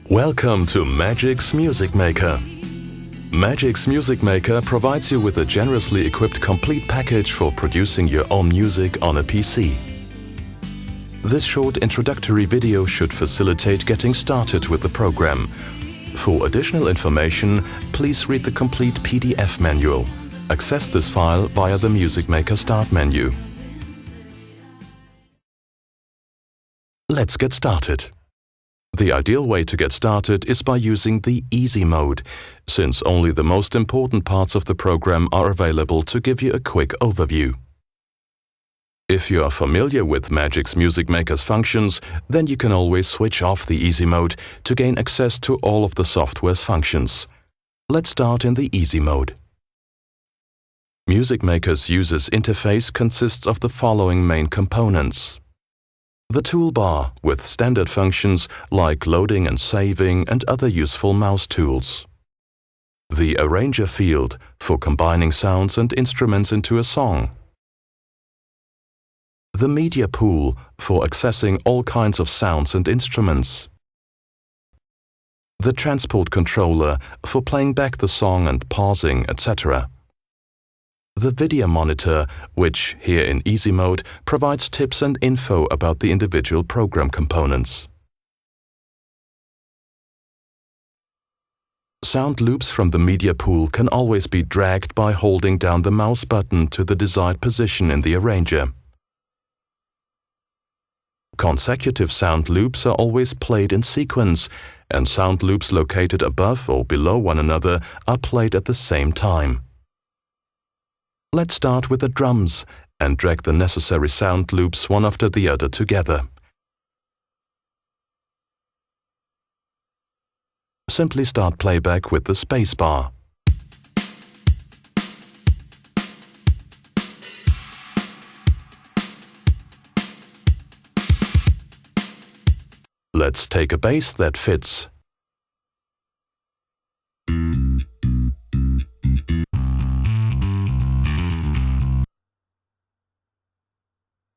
Welcome to Magix Music Maker. Magix Music Maker provides you with a generously equipped complete package for producing your own music on a PC. This short introductory video should facilitate getting started with the program. For additional information, please read the complete PDF manual. Access this file via the Music Maker Start menu. Let's get started. The ideal way to get started is by using the Easy mode, since only the most important parts of the program are available to give you a quick overview. If you are familiar with Magix Music Maker's functions, then you can always switch off the Easy mode to gain access to all of the software's functions. Let's start in the Easy mode. Music Maker's user's interface consists of the following main components: the toolbar with standard functions like loading and saving and other useful mouse tools. The arranger field for combining sounds and instruments into a song. The media pool for accessing all kinds of sounds and instruments. The transport controller for playing back the song and pausing, etc. The video monitor, which here in Easy mode provides tips and info about the individual program components. Sound loops from the media pool can always be dragged by holding down the mouse button to the desired position in the arranger. Consecutive sound loops are always played in sequence, and sound loops located above or below one another are played at the same time. Let's start with the drums and drag the necessary sound loops one after the other together. Simply start playback with the spacebar. Let's take a bass that fits.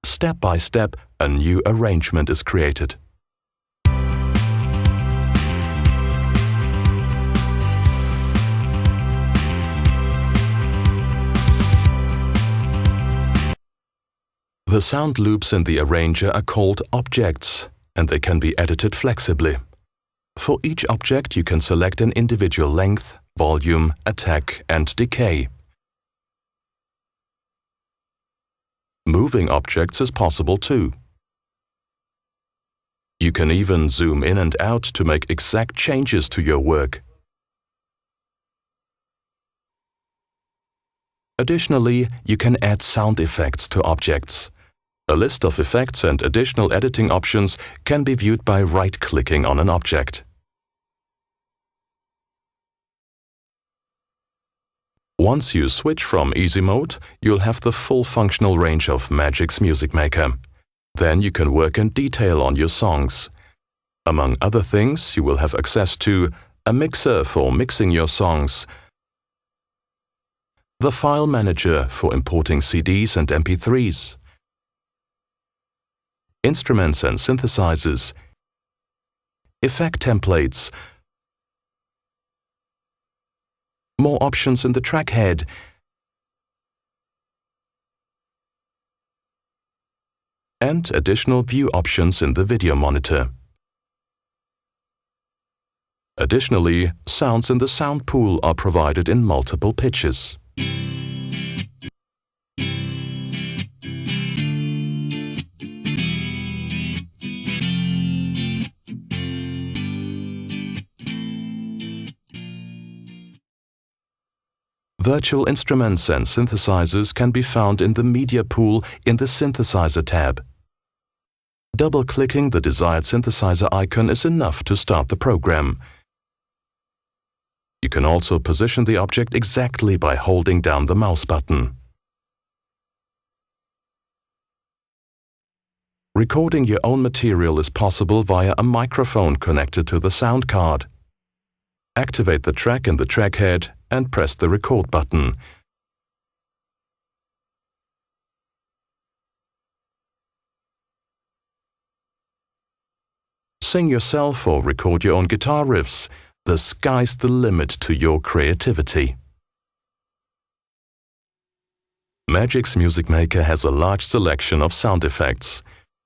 Step by step, a new arrangement is created. The sound loops in the arranger are called objects, and they can be edited flexibly. For each object, you can select an individual length, volume, attack, and decay. Moving objects is possible too. You can even zoom in and out to make exact changes to your work. Additionally, you can add sound effects to objects. A list of effects and additional editing options can be viewed by right-clicking on an object. Once you switch from Easy mode, you'll have the full functional range of Magix Music Maker. Then you can work in detail on your songs. Among other things, you will have access to a mixer for mixing your songs, the file manager for importing CDs and MP3s, instruments and synthesizers, effect templates, more options in the track head, and additional view options in the video monitor. Additionally, sounds in the sound pool are provided in multiple pitches. Virtual instruments and synthesizers can be found in the media pool in the Synthesizer tab. Double-clicking the desired synthesizer icon is enough to start the program. You can also position the object exactly by holding down the mouse button. Recording your own material is possible via a microphone connected to the sound card. Activate the track in the track head and press the record button. sing yourself or record your own guitar riffs, the sky's the limit to your creativity. Magix Music Maker has a large selection of sound effects.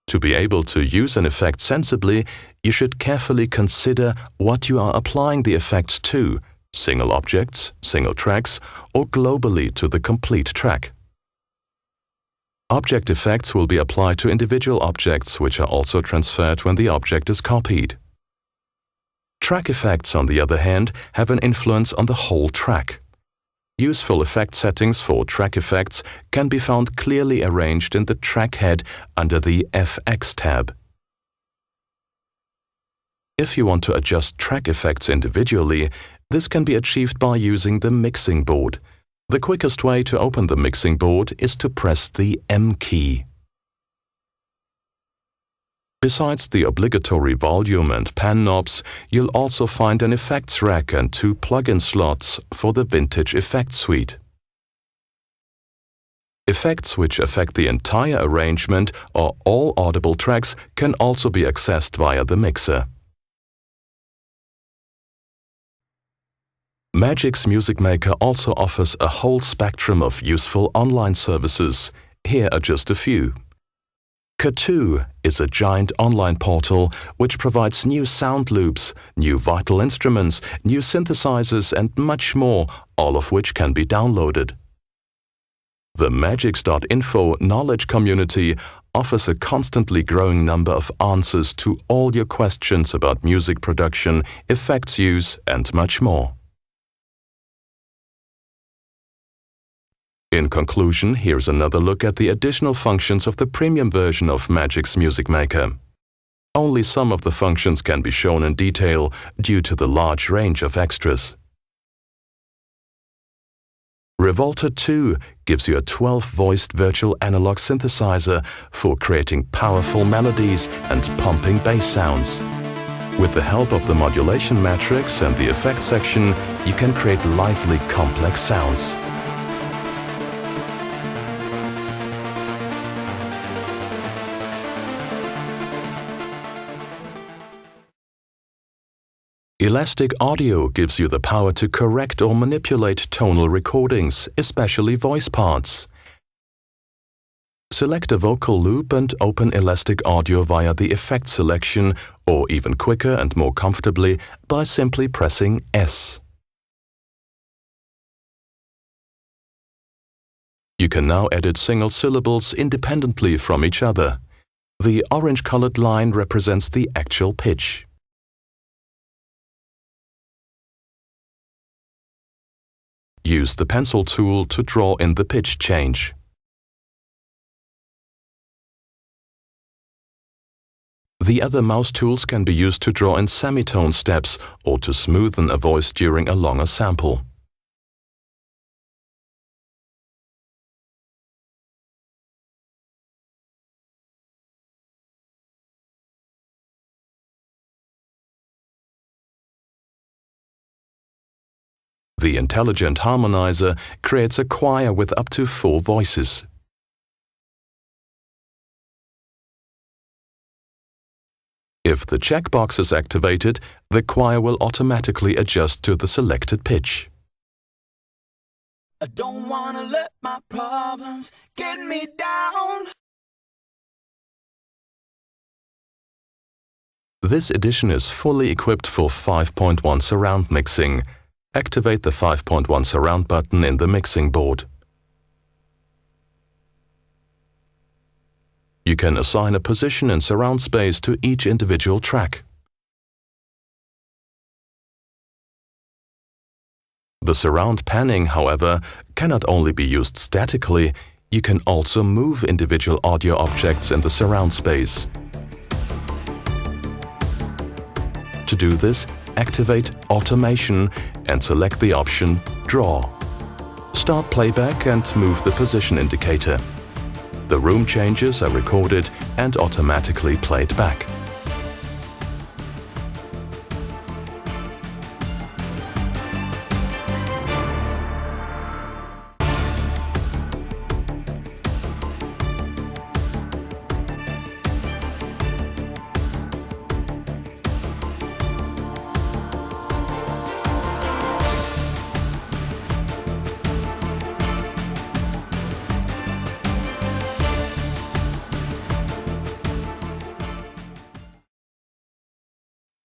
To be able to use an effect sensibly, you should carefully consider what you are applying the effects to, single objects, single tracks, or globally to the complete track. Object effects will be applied to individual objects, which are also transferred when the object is copied. Track effects, on the other hand, have an influence on the whole track. Useful effect settings for track effects can be found clearly arranged in the track head under the FX tab. If you want to adjust track effects individually, this can be achieved by using the mixing board. The quickest way to open the mixing board is to press the M key. Besides the obligatory volume and pan knobs, you'll also find an effects rack and 2 plug-in slots for the Vintage Effects Suite. Effects which affect the entire arrangement or all audible tracks can also be accessed via the mixer. Magix Music Maker also offers a whole spectrum of useful online services. Here are just a few. K2 is a giant online portal which provides new sound loops, new vital instruments, new synthesizers and much more, all of which can be downloaded. The Magix.info knowledge community offers a constantly growing number of answers to all your questions about music production, effects use and much more. In conclusion, here's another look at the additional functions of the premium version of Magix Music Maker. Only some of the functions can be shown in detail due to the large range of extras. Revolter 2 gives you a 12-voiced virtual analog synthesizer for creating powerful melodies and pumping bass sounds. With the help of the modulation matrix and the effects section, you can create lively, complex sounds. Elastic Audio gives you the power to correct or manipulate tonal recordings, especially voice parts. Select a vocal loop and open Elastic Audio via the effect selection, or even quicker and more comfortably by simply pressing S. You can now edit single syllables independently from each other. The orange-colored line represents the actual pitch. Use the pencil tool to draw in the pitch change. The other mouse tools can be used to draw in semitone steps or to smoothen a voice during a longer sample. The Intelligent Harmonizer creates a choir with up to 4 voices. If the checkbox is activated, the choir will automatically adjust to the selected pitch. I don't wanna let my problems get me down. This edition is fully equipped for 5.1 surround mixing. Activate the 5.1 surround button in the mixing board. You can assign a position in surround space to each individual track. The surround panning, however, cannot only be used statically, you can also move individual audio objects in the surround space. To do this, activate Automation and select the option Draw. Start playback and move the position indicator. The room changes are recorded and automatically played back.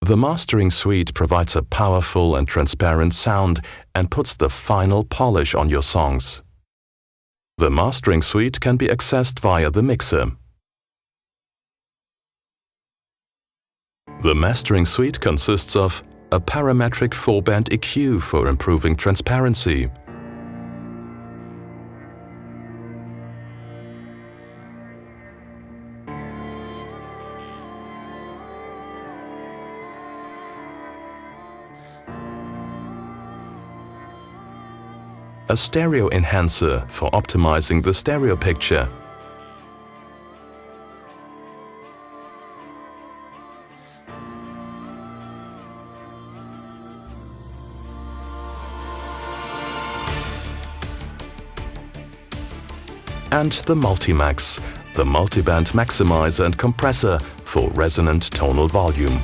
The mastering suite provides a powerful and transparent sound and puts the final polish on your songs. The mastering suite can be accessed via the mixer. The mastering suite consists of a parametric 4-band EQ for improving transparency, a stereo enhancer for optimizing the stereo picture, and the Multimax, the multiband maximizer and compressor for resonant tonal volume.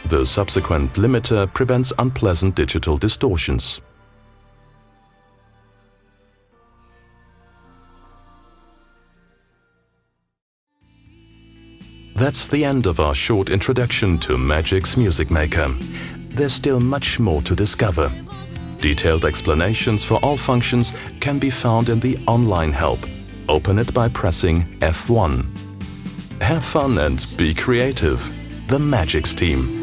The subsequent limiter prevents unpleasant digital distortions. That's the end of our short introduction to Magix Music Maker. There's still much more to discover. Detailed explanations for all functions can be found in the online help. Open it by pressing F1. Have fun and be creative. The Magix team.